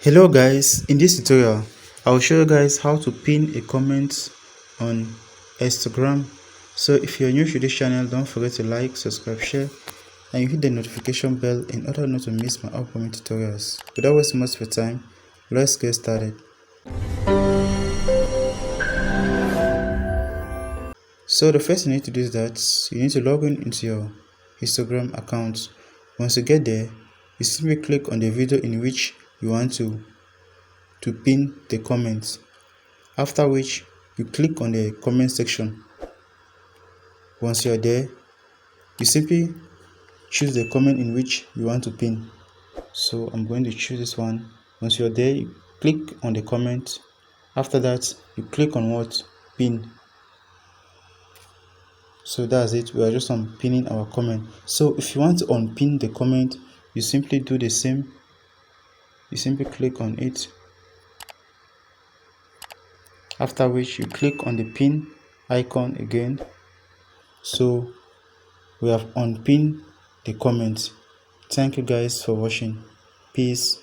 Hello guys, in this tutorial I'll show you guys how to pin a comment on Instagram. So if you're new to this channel, don't forget to like, subscribe, share, and you hit the notification bell in order not to miss my upcoming tutorials. Without wasting much of your time, let's get started. So the first thing you need to do is that you need to log in into your Instagram account. Once you get there, you simply click on the video in which you want to pin the comment, after which you click on the comment section. Once you are there, you simply choose the comment in which you want to pin. So I'm going to choose this one. Once you are there, you click on the comment. After that, you click on what? Pin. So that's it. We are just unpinning our comment. So if you want to unpin the comment, you simply do the same. You simply click on it, after which you click on the pin icon again. So we have unpinned the comment. Thank you guys for watching. Peace.